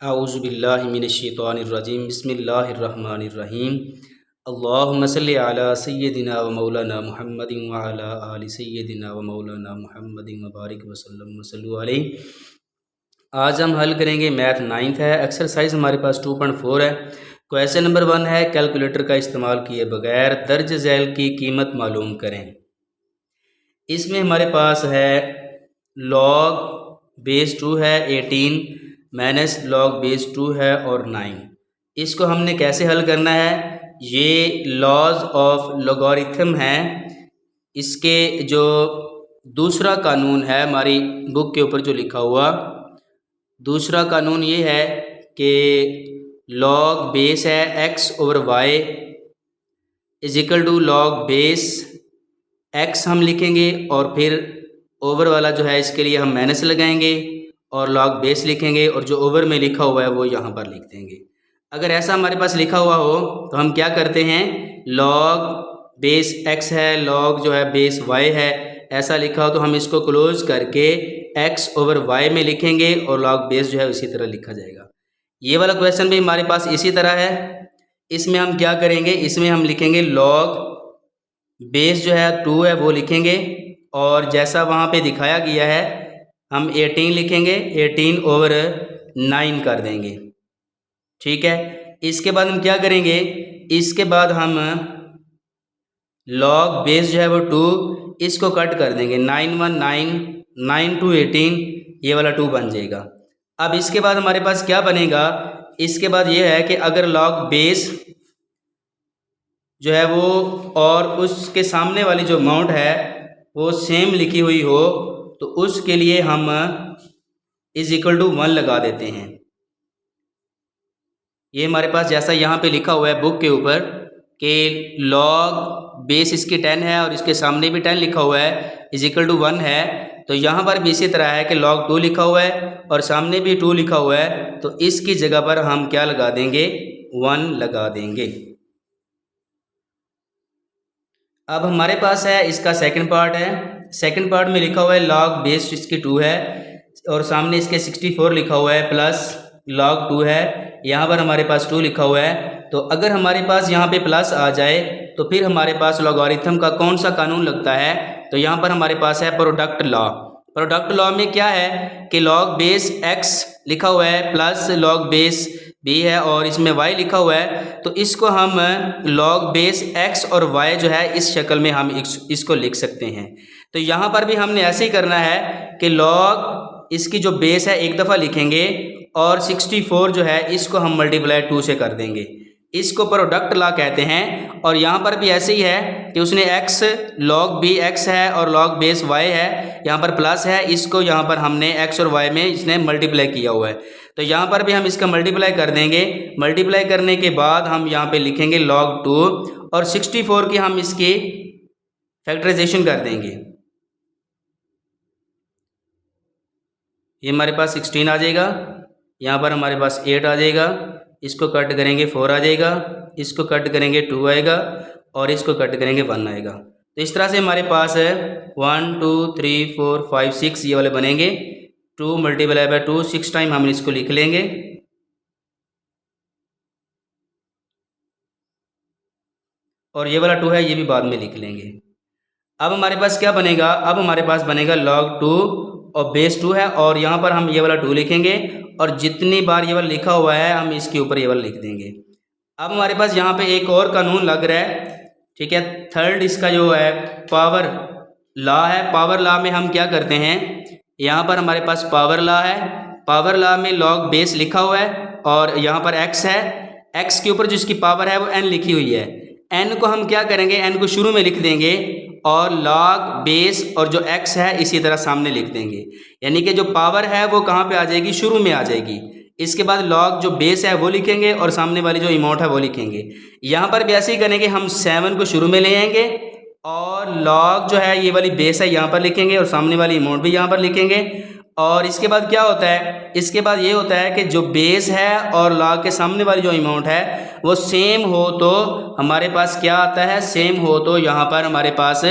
औज़ुबिल्लाहि मिनश्शैतानिर्रजीम बिस्मिल्लाहिर्रहमानिर्रहीम अल्लाहुम्मा सल्लि अला सय्यिदिना व मौलाना मुहम्मदिन व अला आलि सय्यिदिना व मौलाना मुहम्मदिन व बारिक वसल्लम वसल्लु अलैहि। आज हम हल करेंगे मैथ नाइन्थ है। एक्सरसाइज हमारे पास 2.4 है। क्वेश्चन नंबर 1 है, कैलकुलेटर का इस्तेमाल किए बगैर दर्ज झैल की कीमत मालूम करें। इसमें हमारे पास है लॉग बेस 2 है 18 माइनस लॉग बेस 2 है और 9। इसको हमने कैसे हल करना है, ये लॉज ऑफ लॉगरिथम है। इसके जो दूसरा कानून है हमारी बुक के ऊपर जो लिखा हुआ, दूसरा कानून ये है कि लॉग बेस है x over Y is equal to log base x हम लिखेंगे और फिर ओवर वाला जो है इसके लिए हम माइनस लगाएंगे और लॉग बेस लिखेंगे और जो ओवर में लिखा हुआ है वो यहाँ पर लिख देंगे। अगर ऐसा हमारे पास लिखा हुआ हो तो हम क्या करते हैं, लॉग बेस x है, लॉग जो है बेस y है, ऐसा लिखा हो तो हम इसको क्लोज करके x ओवर y में लिखेंगे और लॉग बेस जो है उसी तरह लिखा जाएगा। ये वाला क्वेश्चन भी हमारे पास इसी तरह है। इसमें हम क्या करेंगे, इसमें हम लिखेंगे लॉग बेस जो है 2 है वो लिखेंगे और जैसा वहाँ पे दिखाया गया है हम 18 लिखेंगे, 18 ओवर 9 कर देंगे। ठीक है, इसके बाद हम क्या करेंगे, इसके बाद हम लॉग बेस जो है वो 2 इसको कट कर देंगे, 9 1 9 9 2 18 ये वाला 2 बन जाएगा। अब इसके बाद हमारे पास क्या बनेगा, इसके बाद ये है कि अगर लॉग बेस जो है वो और उसके सामने वाली जो अमाउंट है वो सेम लिखी हुई हो तो उसके लिए हम इज इक्वल टू 1 लगा देते हैं। ये हमारे पास जैसा यहाँ पे लिखा हुआ है बुक के ऊपर कि लॉग बेस इसकी 10 है और इसके सामने भी 10 लिखा हुआ है, इज इक्वल टू 1 है, तो यहाँ पर भी इसी तरह है कि log 2 लिखा हुआ है और सामने भी 2 लिखा हुआ है, तो इसकी जगह पर हम क्या लगा देंगे, 1 लगा देंगे। अब हमारे पास है इसका सेकंड पार्ट है। सेकंड पार्ट में लिखा हुआ है log बेस इसकी 2 है और सामने इसके 64 लिखा हुआ है प्लस log 2 है, यहाँ पर हमारे पास 2 लिखा हुआ है। तो अगर हमारे पास यहाँ पे प्लस आ जाए तो फिर हमारे पास लॉगरिथम का कौन सा कानून लगता है, तो यहाँ पर हमारे पास है प्रोडक्ट लॉ। प्रोडक्ट लॉ में क्या है कि लॉग बेस x लिखा हुआ है प्लस लॉग बेस b है और इसमें y लिखा हुआ है, तो इसको हम लॉग बेस x और y जो है इस शक्ल में हम इसको लिख सकते हैं। तो यहाँ पर भी हमने ऐसे ही करना है कि लॉग इसकी जो बेस है एक दफ़ा लिखेंगे और 64 जो है इसको हम मल्टीप्लाई 2 से कर देंगे, इसको प्रोडक्ट लॉ कहते हैं। और यहाँ पर भी ऐसे ही है कि उसने x log b x है और log बेस y है, यहाँ पर प्लस है, इसको यहाँ पर हमने x और y में इसने मल्टीप्लाई किया हुआ है, तो यहाँ पर भी हम इसका मल्टीप्लाई कर देंगे। मल्टीप्लाई करने के बाद हम यहाँ पे लिखेंगे log 2 और 64 की हम इसकी फैक्टराइजेशन कर देंगे। ये हमारे पास 16 आ जाएगा, यहाँ पर हमारे पास 8 आ जाएगा, इसको कट करेंगे 4 आ जाएगा, इसको कट करेंगे 2 आएगा और इसको कट करेंगे 1 आएगा। तो इस तरह से हमारे पास है 1 2 3 4 5 6 ये वाले बनेंगे। 2 मल्टीप्लाई बाय 2 6 टाइम हम इसको लिख लेंगे और ये वाला 2 है ये भी बाद में लिख लेंगे। अब हमारे पास क्या बनेगा, अब हमारे पास बनेगा log 2 और बेस 2 है और यहाँ पर हम ये वाला 2 लिखेंगे और जितनी बार ये वाला लिखा हुआ है हम इसके ऊपर ये वाला लिख देंगे। अब हमारे पास यहाँ पे एक और कानून लग रहा है, ठीक है, थर्ड इसका जो है पावर लॉ है। पावर लॉ में हम क्या करते हैं, यहाँ पर हमारे पास पावर लॉ है, पावर लॉ में log बेस लिखा हुआ है और यहाँ पर x है, x के ऊपर जो इसकी पावर है वो n लिखी हुई है, n को हम क्या करेंगे, n को शुरू में लिख देंगे और log बेस और जो x है इसी तरह सामने लिख देंगे, यानी कि जो पावर है वो कहाँ पे आ जाएगी, शुरू में आ जाएगी। इसके बाद log जो बेस है वो लिखेंगे और सामने वाली जो अमाउंट है वो लिखेंगे। यहाँ पर भी ऐसे ही करेंगे, हम 7 को शुरू में ले आएंगे और log जो है ये वाली बेस है यहाँ पर लिखेंगे और सामने वाली अमाउंट भी यहाँ पर लिखेंगे। और इसके बाद क्या होता है, इसके बाद ये होता है कि जो बेस है और log के सामने वाली जो अमाउंट है वो सेम हो तो हमारे पास क्या आता है, सेम हो तो यहाँ पर हमारे पास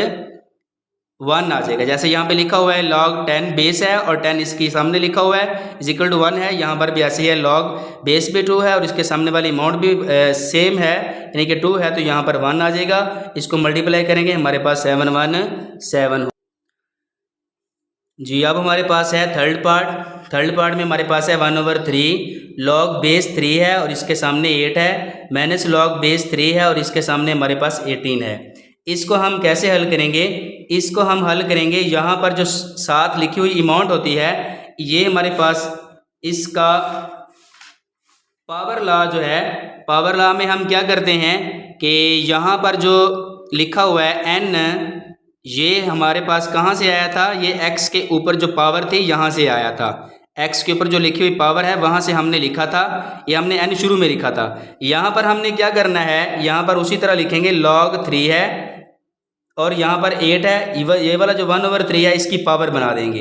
1 आ जाएगा। जैसे यहाँ पे लिखा हुआ है log 10 बेस है और 10 इसके सामने लिखा हुआ है इज इक्वल टू 1 है, यहाँ पर भी ऐसे ही है, log बेस भी 2 है और इसके सामने वाली अमाउंट भी सेम है यानी कि 2 है, तो यहाँ पर 1 आ जाएगा। इसको मल्टीप्लाई करेंगे हमारे पास 7 1 7 जी। अब हमारे पास है थर्ड पार्ट में हमारे पास है 1/3 log बेस 3 है और इसके सामने 8 है, माइनस log बेस 3 है और इसके सामने हमारे पास 18 है। इसको हम कैसे हल करेंगे? इसको हम हल करेंगे, यहाँ पर जो साथ लिखी हुई अमाउंट होती है ये हमारे पास इसका पावर लॉ जो है, पावर लॉ में हम क्या करते हैं कि यहाँ पर जो लिखा हुआ है n, ये हमारे पास कहाँ से आया था? ये x के ऊपर जो पावर थी यहाँ से आया था। x के ऊपर जो लिखी हुई पावर है वहाँ से हमने लिखा था, ये हमने n शुरू में लिखा था। यहाँ पर हमने क्या करना है, यहाँ पर उसी तरह लिखेंगे log 3 है और यहाँ पर 8 है, ये वाला जो 1/3 है इसकी पावर बना देंगे।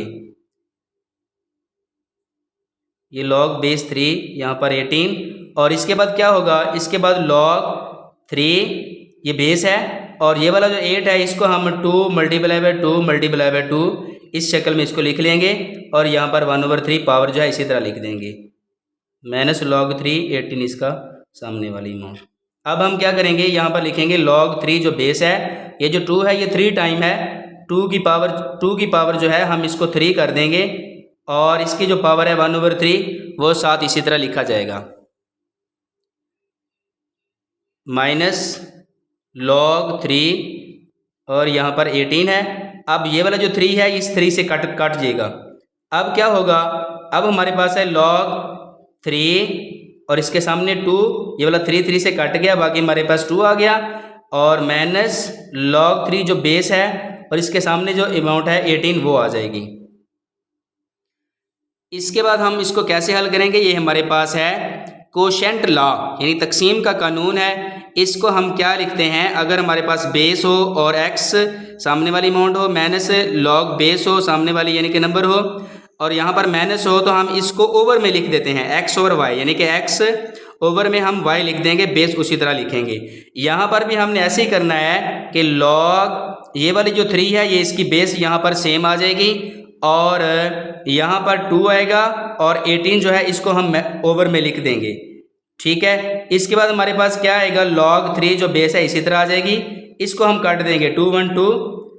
ये log बेस 3 यहाँ पर 18 और इसके बाद क्या होगा, इसके बाद log 3 ये बेस है और ये वाला जो 8 है इसको हम 2 × 2 इस शक्ल में इसको लिख लेंगे और यहाँ पर 1/3 पावर जो है इसी तरह लिख देंगे, माइनस log 3 18 इसका सामने वाली अमाउंट। अब हम क्या करेंगे, यहाँ पर लिखेंगे log 3 जो बेस है, ये जो 2 है ये 3 टाइम है, 2 की पावर जो है हम इसको 3 कर देंगे और इसकी जो पावर है 1/3 वो साथ इसी तरह लिखा जाएगा, माइनस log 3 और यहाँ पर 18 है। अब ये वाला जो 3 है इस 3 से कट जाएगा। अब क्या होगा, अब हमारे पास है log 3 और इसके सामने 2, ये वाला 3 से कट गया, बाकी हमारे पास 2 आ गया और माइनस log 3 जो बेस है और इसके सामने जो अमाउंट है 18 वो आ जाएगी। इसके बाद हम इसको कैसे हल करेंगे, ये हमारे पास है कोशेंट लॉ यानी तकसीम का कानून है। इसको हम क्या लिखते हैं, अगर हमारे पास बेस हो और x सामने वाली अमाउंट हो, माइनस log बेस हो सामने वाली यानी कि नंबर हो और यहाँ पर माइनस हो, तो हम इसको ओवर में लिख देते हैं x/y यानी कि x ओवर में हम y लिख देंगे, बेस उसी तरह लिखेंगे। यहाँ पर भी हमने ऐसे ही करना है कि log ये वाली जो 3 है ये इसकी बेस यहाँ पर सेम आ जाएगी और यहाँ पर 2 आएगा और 18 जो है इसको हम ओवर में लिख देंगे, ठीक है। इसके बाद हमारे पास क्या आएगा, log 3 जो बेस है इसी तरह आ जाएगी, इसको हम काट देंगे 2 1 2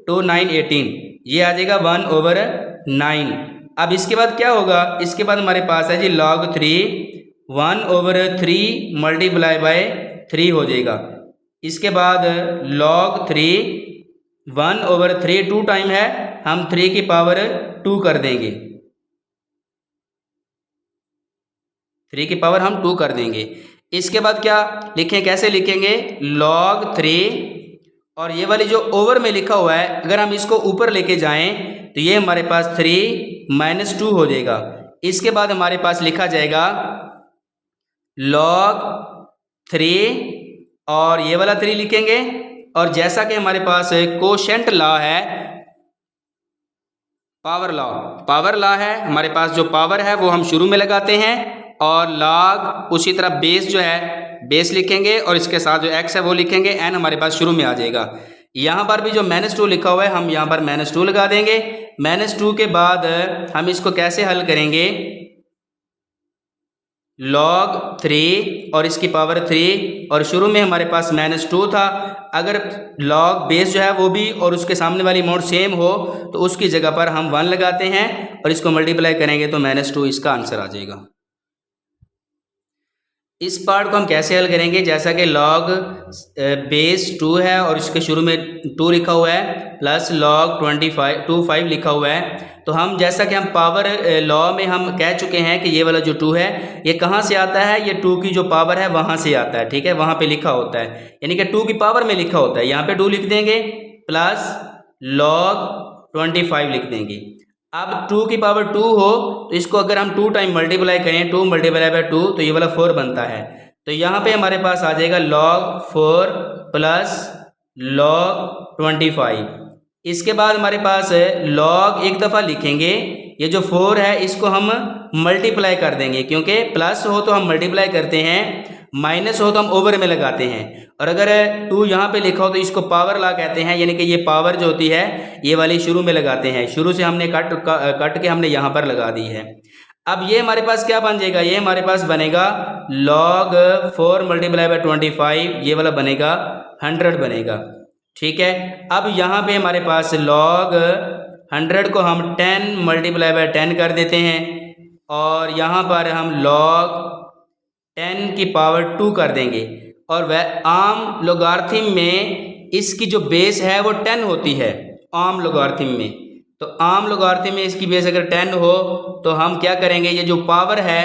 2 9 18, ये आ जाएगा 1/9। अब इसके बाद क्या होगा, इसके बाद हमारे पास है जी log 3 1/3 × 3 हो जाएगा। इसके बाद log 3 1/3 2 टाइम है, हम 3 की पावर 2 कर देंगे, 3 की पावर हम 2 कर देंगे। इसके बाद क्या लिखें, कैसे लिखेंगे, log 3 और ये वाली जो ओवर में लिखा हुआ है अगर हम इसको ऊपर लेके जाएं तो ये हमारे पास 3 - 2 हो जाएगा। इसके बाद हमारे पास लिखा जाएगा log 3 और ये वाला 3 लिखेंगे और जैसा कि हमारे पास कोशेंट लॉ है, पावर लॉ है, हमारे पास जो पावर है वो हम शुरू में लगाते हैं और log उसी तरह बेस जो है बेस लिखेंगे और इसके साथ जो x है वो लिखेंगे, n हमारे पास शुरू में आ जाएगा। यहाँ पर भी जो -2 लिखा हुआ है हम यहाँ पर -2 लगा देंगे। -2 के बाद हम इसको कैसे हल करेंगे, log 3 और इसकी पावर 3 और शुरू में हमारे पास -2 था, अगर log बेस जो है वो भी और उसके सामने वाली अमाउंट सेम हो तो उसकी जगह पर हम 1 लगाते हैं और इसको मल्टीप्लाई करेंगे तो -2 इसका आंसर आ जाएगा। इस पार्ट को हम कैसे हल करेंगे, जैसा कि log बेस 2 है और इसके शुरू में 2 लिखा हुआ है प्लस log 25 लिखा हुआ है, तो हम जैसा कि हम पावर लॉ में हम कह चुके हैं कि ये वाला जो 2 है ये कहाँ से आता है, ये 2 की जो पावर है वहाँ से आता है, ठीक है, वहाँ पे लिखा होता है यानी कि 2 की पावर में लिखा होता है। यहाँ पे 2 लिख देंगे प्लस log 25 लिख देंगे। अब 2 की पावर 2 हो तो इसको अगर हम 2 टाइम मल्टीप्लाई करें, 2 × 2 तो ये वाला 4 बनता है, तो यहाँ पे हमारे पास आ जाएगा log 4 प्लस log 25। इसके बाद हमारे पास log एक दफ़ा लिखेंगे ये जो 4 है इसको हम मल्टीप्लाई कर देंगे, क्योंकि प्लस हो तो हम मल्टीप्लाई करते हैं, माइनस हो तो हम ओवर में लगाते हैं। और अगर 2 यहाँ पे लिखा हो तो इसको पावर ला कहते हैं, यानी कि ये पावर जो होती है ये वाली शुरू में लगाते हैं, शुरू से हमने कट के हमने यहाँ पर लगा दी है। अब ये हमारे पास क्या बन जाएगा, ये हमारे पास बनेगा log 4 मल्टीप्लाई बाई 25, ये वाला बनेगा 100 बनेगा। ठीक है, अब यहाँ पे हमारे पास log 100 को हम 10 मल्टीप्लाई बाई 10 कर देते हैं, और यहाँ पर हम log 10 की पावर 2 कर देंगे। और वह आम लोगारिथम में इसकी जो बेस है वो 10 होती है आम लोगारिथम में। तो आम लोगारिथम में इसकी बेस अगर 10 हो तो हम क्या करेंगे, ये जो पावर है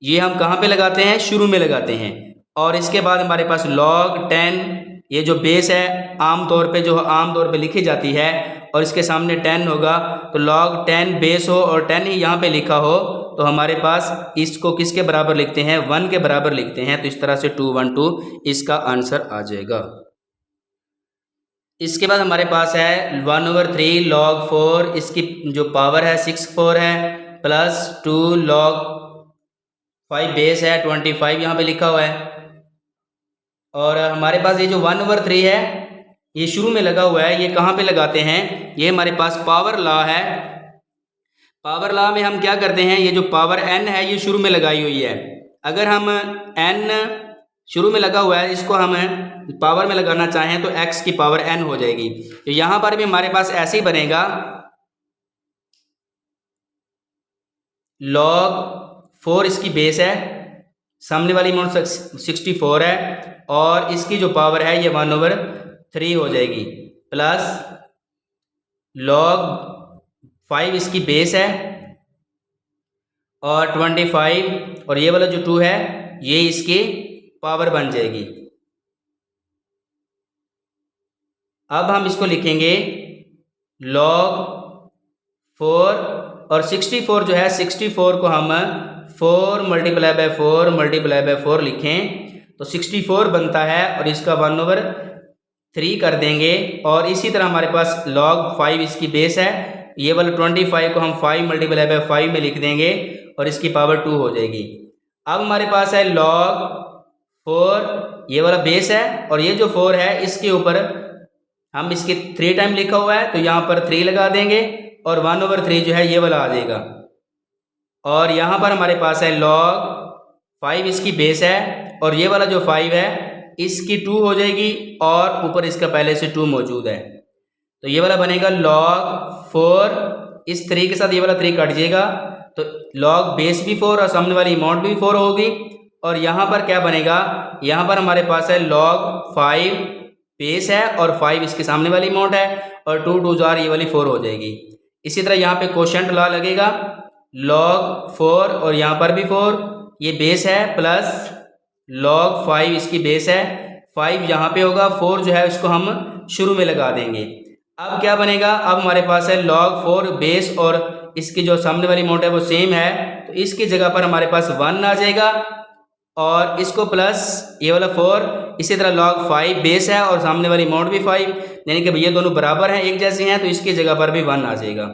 ये हम कहाँ पे लगाते हैं, शुरू में लगाते हैं। और इसके बाद हमारे पास log 10, ये जो बेस है आम तौर पे लिखी जाती है, और इसके सामने 10 होगा, तो log 10 बेस हो और 10 ही यहाँ पे लिखा हो, तो हमारे पास इसको किसके बराबर लिखते हैं, 1 के बराबर लिखते हैं। तो इस तरह से 212 इसका आंसर आ जाएगा। इसके बाद हमारे पास है 1/3 log 4, इसकी जो पावर है 64 है, प्लस 2 log 5 बेस है 25 यहाँ पे लिखा हुआ है। और हमारे पास ये जो 1/3 है ये शुरू में लगा हुआ है, ये कहाँ पे लगाते हैं, ये हमारे पास पावर लॉ है। पावर लॉ में हम क्या करते हैं, ये जो पावर n है ये शुरू में लगाई हुई है। अगर हम n शुरू में लगा हुआ है, इसको हम पावर में लगाना चाहें तो x की पावर n हो जाएगी। तो यहाँ पर भी हमारे पास ऐसे ही बनेगा, log 4 इसकी बेस है, सामने वाली अमाउंट 64 है, और इसकी जो पावर है ये 1/3 हो जाएगी, प्लस log 5 इसकी बेस है, और 25, और ये वाला जो 2 है ये इसकी पावर बन जाएगी। अब हम इसको लिखेंगे log 4, और 64 जो है 64 को हम 4 मल्टीप्लाई बाई 4 मल्टीप्लाई बाई 4 लिखें तो 64 बनता है, और इसका 1/3 कर देंगे। और इसी तरह हमारे पास log 5 इसकी बेस है, ये वाला 25 को हम 5 मल्टीप्लाई बाई 5 में लिख देंगे, और इसकी पावर 2 हो जाएगी। अब हमारे पास है log 4, ये वाला बेस है, और ये जो 4 है इसके ऊपर हम इसके 3 टाइम लिखा हुआ है, तो यहाँ पर 3 लगा देंगे, और 1/3 जो है ये वाला आ जाएगा। और यहाँ पर हमारे पास है log 5 इसकी बेस है, और ये वाला जो 5 है इसकी 2 हो जाएगी, और ऊपर इसका पहले से 2 मौजूद है, तो ये वाला बनेगा log 4, इस 3 के साथ ये वाला 3 कट जाएगा, तो log बेस भी 4 और सामने वाली अमाउंट भी 4 होगी। और यहाँ पर क्या बनेगा, यहाँ पर हमारे पास है log 5 बेस है, और 5 इसके सामने वाली अमाउंट है, और 2 2 जार ये वाली 4 हो जाएगी। इसी तरह यहाँ पे कोशेंट लॉ लगेगा, log 4 और यहाँ पर भी 4, ये बेस है, प्लस log 5 इसकी बेस है, 5 यहाँ पे होगा, 4 जो है उसको हम शुरू में लगा देंगे। अब क्या बनेगा, अब हमारे पास है log 4 बेस, और इसकी जो सामने वाली अमाउंट है वो सेम है, तो इसकी जगह पर हमारे पास 1 आ जाएगा, और इसको प्लस ये वाला 4, इसी तरह log 5 बेस है और सामने वाली अमाउंट भी 5, यानी कि ये दोनों बराबर हैं, एक जैसे हैं, तो इसकी जगह पर भी 1 आ जाएगा।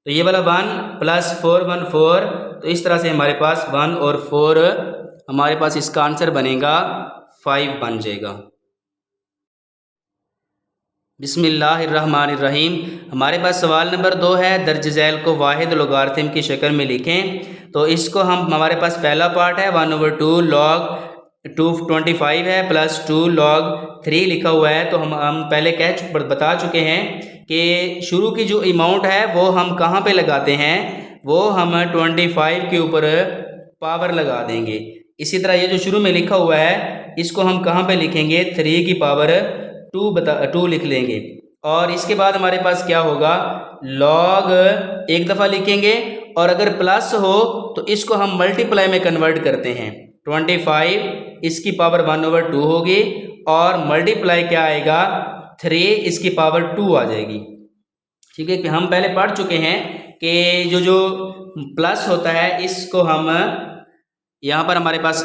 तो ये वाला 1 प्लस 4 1 4, तो इस तरह से हमारे पास 1 और 4, हमारे पास इसका आंसर बनेगा 5 बन जाएगा। बिस्मिल्लाहिर्रहमानिर्रहीम। हमारे पास सवाल नंबर 2 है, दर्ज झैल को वाहिद लोगारिथम की शक्ल में लिखें। तो इसको हम, हमारे पास पहला पार्ट है 1/2 log 225 है, प्लस 2 log 3 लिखा हुआ है। तो हम पहले बता चुके हैं कि शुरू की जो अमाउंट है वो हम कहाँ पे लगाते हैं, वो हम 25 के ऊपर पावर लगा देंगे। इसी तरह ये जो शुरू में लिखा हुआ है इसको हम कहाँ पे लिखेंगे, 3 की पावर 2 लिख लेंगे। और इसके बाद हमारे पास क्या होगा, log एक दफ़ा लिखेंगे, और अगर प्लस हो तो इसको हम मल्टीप्लाई में कन्वर्ट करते हैं। 25 इसकी पावर 1/2 होगी, और मल्टीप्लाई क्या आएगा, 3 इसकी पावर 2 आ जाएगी। ठीक है, कि हम पहले पढ़ चुके हैं कि जो प्लस होता है इसको हम, यहाँ पर हमारे पास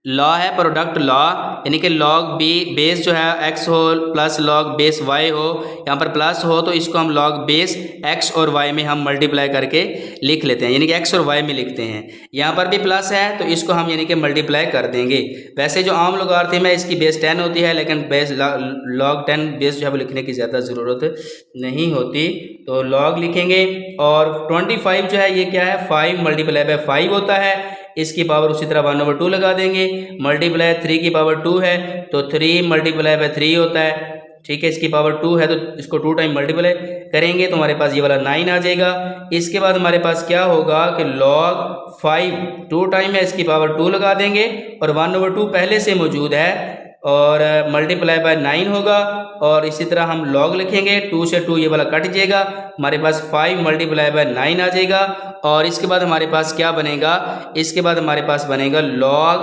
लॉ है प्रोडक्ट लॉ, यानी कि लॉग बी बेस जो है एक्स हो प्लस लॉग बेस वाई हो, यहाँ पर प्लस हो तो इसको हम लॉग बेस एक्स और वाई में हम मल्टीप्लाई करके लिख लेते हैं, यानी कि एक्स और वाई में लिखते हैं। यहाँ पर भी प्लस है तो इसको हम यानी कि मल्टीप्लाई कर देंगे। वैसे जो आम लोगारिथम है इसकी बेस 10 होती है, लेकिन बेस लॉग 10 बेस जो है वो लिखने की ज़्यादा ज़रूरत नहीं होती, तो लॉग लिखेंगे। और 25 जो है ये क्या है, 5 मल्टीप्लाई बाय 5 होता है, इसकी पावर उसी तरह 1/2 लगा देंगे। मल्टीप्लाई 3 की पावर 2 है तो 3 मल्टीप्लाई बाय 3 होता है, ठीक है। इसकी पावर 2 है तो इसको 2 टाइम मल्टीप्लाई करेंगे तो हमारे पास ये वाला 9 आ जाएगा। इसके बाद हमारे पास क्या होगा कि log 5 2 टाइम है, इसकी पावर 2 लगा देंगे और 1/2 पहले से मौजूद है और मल्टीप्लाई बाय 9 होगा। और इसी तरह हम log लिखेंगे, 2 से 2 ये वाला कट जाएगा, हमारे पास 5 मल्टीप्लाई बाय 9 आ जाएगा। और इसके बाद हमारे पास क्या बनेगा, इसके बाद हमारे पास बनेगा log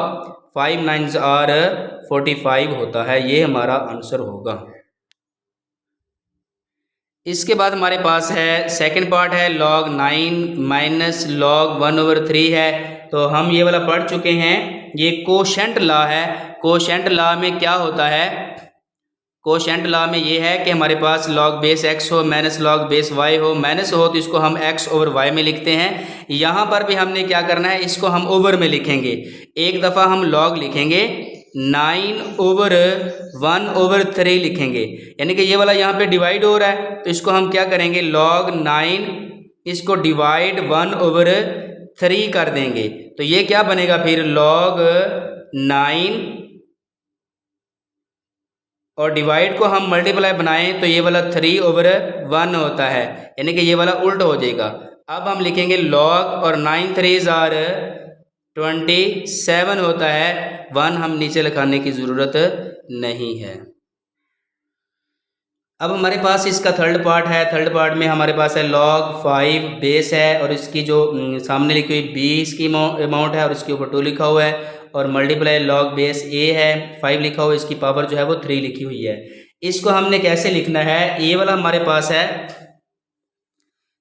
5 9s are 45 होता है, ये हमारा आंसर होगा। इसके बाद हमारे पास है सेकंड पार्ट है log 9 माइनस log 1/3 है, तो हम ये वाला पढ़ चुके हैं। ये कोशेंट लॉ है। कोशेंट लॉ में क्या होता है, कोशेंट लॉ में ये है कि हमारे पास log बेस x हो माइनस log बेस y हो, माइनस हो तो इसको हम x ओवर y में लिखते हैं। यहाँ पर भी हमने क्या करना है, इसको हम ओवर में लिखेंगे। एक दफ़ा हम log लिखेंगे 9/1/3 लिखेंगे, यानी कि ये वाला यहाँ पे डिवाइड हो रहा है तो इसको हम क्या करेंगे, log 9 इसको डिवाइड 1/3 कर देंगे, तो ये क्या बनेगा फिर log 9 और डिवाइड को हम मल्टीप्लाई बनाएं तो ये वाला 3/1 होता है, यानी कि ये वाला उल्ट हो जाएगा। अब हम लिखेंगे log और 9 3s are 27 होता है, 1 हम नीचे लिखाने की ज़रूरत नहीं है। अब हमारे पास इसका थर्ड पार्ट है। थर्ड पार्ट में हमारे पास है log 5 बेस है और इसकी जो सामने लिखी हुई b इसकी अमाउंट है और इसके ऊपर 2 लिखा हुआ है, और मल्टीप्लाई log बेस a है 5 लिखा हुआ है, इसकी पावर जो है वो 3 लिखी हुई है। इसको हमने कैसे लिखना है, ये वाला हमारे पास है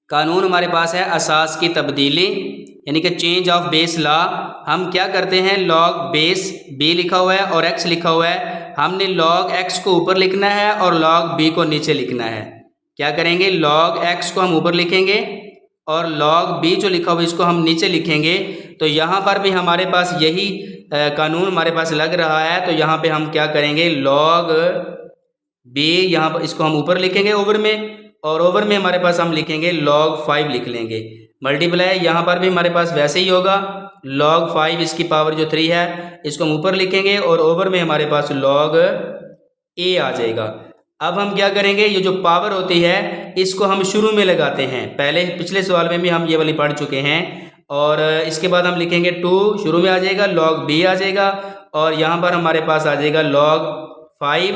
कानून, हमारे पास है असास की तब्दीली, यानी कि चेंज ऑफ बेस लॉ। हम क्या करते हैं, log बेस b लिखा हुआ है और x लिखा हुआ है, हमने log x को ऊपर लिखना है और log b को नीचे लिखना है। क्या करेंगे, log x को हम ऊपर लिखेंगे और log b जो लिखा हुआ है इसको हम नीचे लिखेंगे। तो यहाँ पर भी हमारे पास यही कानून हमारे पास लग रहा है, तो यहाँ पे हम क्या करेंगे, log b यहाँ पर इसको हम ऊपर लिखेंगे ओवर में, और ओवर में हमारे पास हम लिखेंगे log 5 लिख लेंगे। मल्टीप्लाई यहाँ पर भी हमारे पास वैसे ही होगा, log 5 इसकी पावर जो 3 है इसको हम ऊपर लिखेंगे और ओवर में हमारे पास log a आ जाएगा। अब हम क्या करेंगे, ये जो पावर होती है इसको हम शुरू में लगाते हैं, पहले पिछले सवाल में भी हम ये वाली पढ़ चुके हैं। और इसके बाद हम लिखेंगे 2 शुरू में आ जाएगा, log b आ जाएगा और यहाँ पर हमारे पास आ जाएगा log 5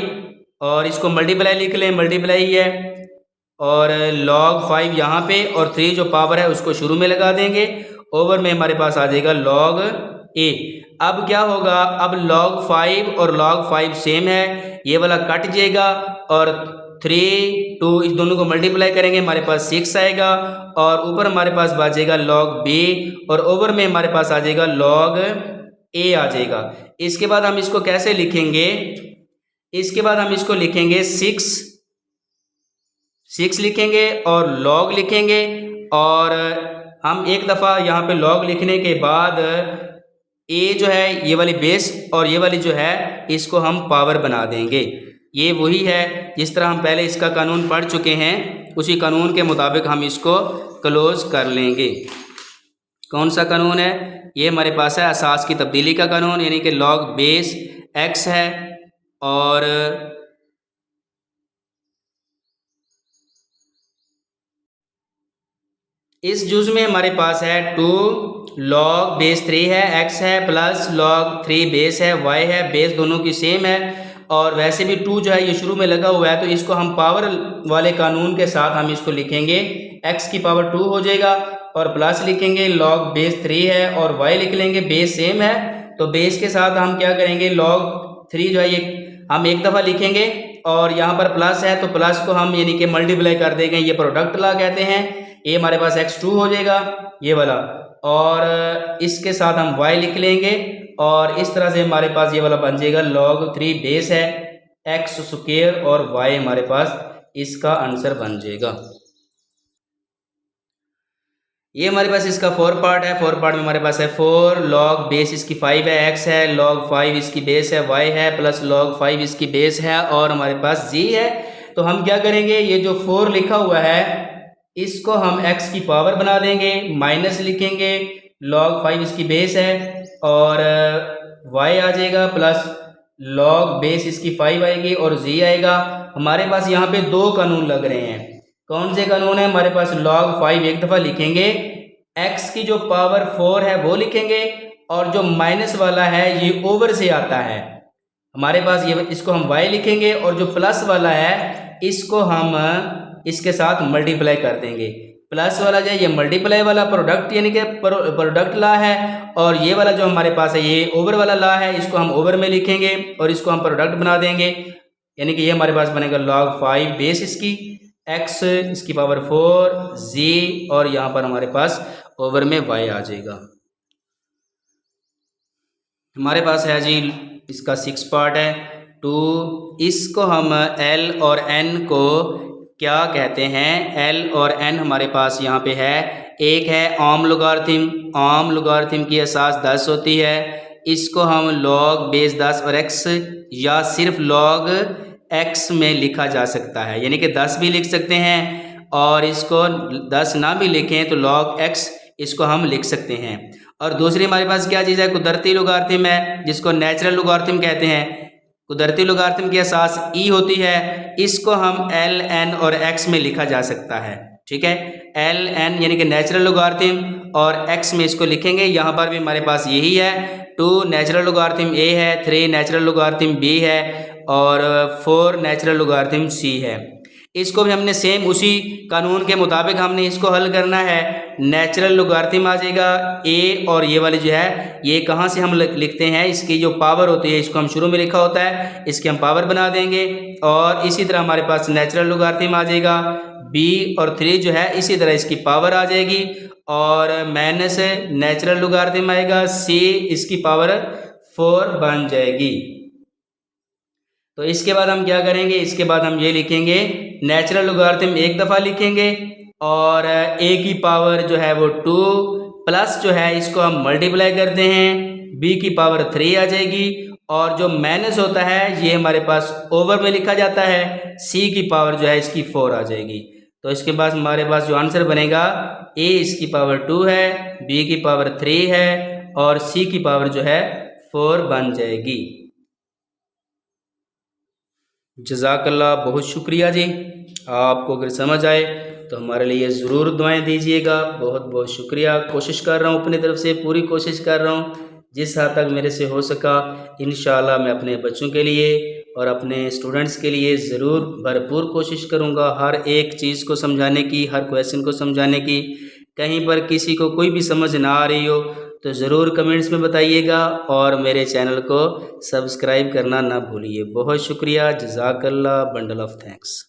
और इसको मल्टीप्लाई लिख लें, मल्टीप्लाई ही है, और log 5 यहाँ पे और 3 जो पावर है उसको शुरू में लगा देंगे, ओवर में हमारे पास आ जाएगा log a। अब क्या होगा, अब log 5 और log 5 सेम है, ये वाला कट जाएगा और 3 2 इस दोनों को मल्टीप्लाई करेंगे, हमारे पास 6 आएगा और ऊपर हमारे पास बचेगा log b और ओवर में हमारे पास आ जाएगा log a आ जाएगा। इसके बाद हम इसको कैसे लिखेंगे, इसके बाद हम इसको लिखेंगे 6 लिखेंगे और log लिखेंगे, और हम एक दफ़ा यहाँ पे log लिखने के बाद a जो है ये वाली बेस और ये वाली जो है इसको हम पावर बना देंगे। ये वही है जिस तरह हम पहले इसका कानून पढ़ चुके हैं, उसी कानून के मुताबिक हम इसको क्लोज कर लेंगे। कौन सा कानून है, ये हमारे पास है असास की तब्दीली का कानून, यानी कि log बेस x है और इस जुज में हमारे पास है 2 log बेस 3 है, x है प्लस log 3 बेस है, y है, बेस दोनों की सेम है और वैसे भी 2 जो है ये शुरू में लगा हुआ है, तो इसको हम पावर वाले कानून के साथ हम इसको लिखेंगे, x की पावर 2 हो जाएगा और प्लस लिखेंगे, log बेस 3 है और y लिख लेंगे, बेस सेम है तो बेस के साथ हम क्या करेंगे, log 3 जो है ये हम एक दफ़ा लिखेंगे और यहाँ पर प्लस है तो प्लस को हम यानी कि मल्टीप्लाई कर देंगे, ये प्रोडक्ट लॉ कहते हैं। ये हमारे पास x2 हो जाएगा ये वाला, और इसके साथ हम y लिख लेंगे और इस तरह से हमारे पास ये वाला बन जाएगा log 3 बेस है एक्स स्क्वायर और y हमारे पास इसका आंसर बन जाएगा। ये हमारे पास इसका 4 पार्ट है। 4 पार्ट में हमारे पास है 4 log बेस इसकी 5 है, x है, log 5 इसकी बेस है, y है, प्लस log 5 इसकी बेस है और हमारे पास g है। तो हम क्या करेंगे, ये जो 4 लिखा हुआ है इसको हम x की पावर बना देंगे, माइनस लिखेंगे, log 5 इसकी बेस है और y आ जाएगा, प्लस log बेस इसकी 5 आएगी और g आएगा। हमारे पास यहाँ पे दो कानून लग रहे हैं। कौन से कानून है, हमारे पास log 5 एक दफ़ा लिखेंगे, x की जो पावर 4 है वो लिखेंगे और जो माइनस वाला है ये ओवर से आता है हमारे पास, ये इसको हम y लिखेंगे और जो प्लस वाला है इसको हम इसके साथ मल्टीप्लाई कर देंगे। प्लस वाला जो है ये मल्टीप्लाई वाला प्रोडक्ट यानी कि प्रोडक्ट ला है और ये वाला जो हमारे पास है ये ओवर वाला ला है, इसको हम ओवर में लिखेंगे और इसको हम प्रोडक्ट बना देंगे, यानी कि ये हमारे पास बनेगा log 5 बेस इसकी x इसकी पावर 4 z और यहाँ पर हमारे पास ओवर में y आ जाएगा। हमारे पास है जी इसका 6 पार्ट है 2। इसको हम l और n को क्या कहते हैं, l और n हमारे पास यहाँ पे है। एक है ओम लोगारिथम की असास 10 होती है, इसको हम log बेस 10 और x या सिर्फ log x में लिखा जा सकता है, यानी कि 10 भी लिख सकते हैं और इसको 10 ना भी लिखें तो log x इसको हम लिख सकते हैं। और दूसरी हमारे पास क्या चीज़ है, कुदरती लोगारिथम है जिसको नेचुरल लोगारिथम कहते हैं। कुदरती लोगारिथम की असास e होती है, इसको हम l n और x में लिखा जा सकता है। ठीक है, l n यानी कि नेचुरल लोगारिथम और x में इसको लिखेंगे। यहाँ पर भी हमारे पास यही है, 2 नेचुरल लोगारिथम a है, 3 नेचुरल लोगारिथम b है और 4 नेचुरल लोगारिथम c है। इसको भी हमने सेम उसी कानून के मुताबिक हमने इसको हल करना है। नेचुरल लोगारिथम आ जाएगा a और ये वाली जो है ये कहाँ से हम लिखते हैं, इसकी जो पावर होती है इसको हम शुरू में लिखा होता है, इसकी हम पावर बना देंगे और इसी तरह हमारे पास नेचुरल लोगारिथम आ जाएगा b और 3 जो है इसी तरह इसकी पावर आ जाएगी और माइनस नेचुरल लोगारिथम आएगा c इसकी पावर 4 बन जाएगी। तो इसके बाद हम क्या करेंगे, इसके बाद हम ये लिखेंगे नेचुरल लोगारिथम एक दफ़ा लिखेंगे और a की पावर जो है वो 2 प्लस जो है इसको हम मल्टीप्लाई करते हैं, b की पावर 3 आ जाएगी और जो माइनस होता है ये हमारे पास ओवर में लिखा जाता है, c की पावर जो है इसकी 4 आ जाएगी। तो इसके बाद हमारे पास जो आंसर बनेगा a इसकी पावर 2 है, b की पावर 3 है और c की पावर जो है 4 बन जाएगी। जज़ाकल्लाह, बहुत शुक्रिया जी। आपको अगर समझ आए तो हमारे लिए ज़रूर दुआएं दीजिएगा। बहुत बहुत शुक्रिया। कोशिश कर रहा हूँ, अपनी तरफ से पूरी कोशिश कर रहा हूँ, जिस हद तक मेरे से हो सका इंशाअल्लाह मैं अपने बच्चों के लिए और अपने स्टूडेंट्स के लिए ज़रूर भरपूर कोशिश करूँगा हर एक चीज़ को समझाने की, हर क्वेश्चन को समझाने की। कहीं पर किसी को कोई भी समझ ना आ रही हो तो ज़रूर कमेंट्स में बताइएगा और मेरे चैनल को सब्सक्राइब करना ना भूलिए। बहुत शुक्रिया। जज़ाकल्लाह, बंडल ऑफ थैंक्स।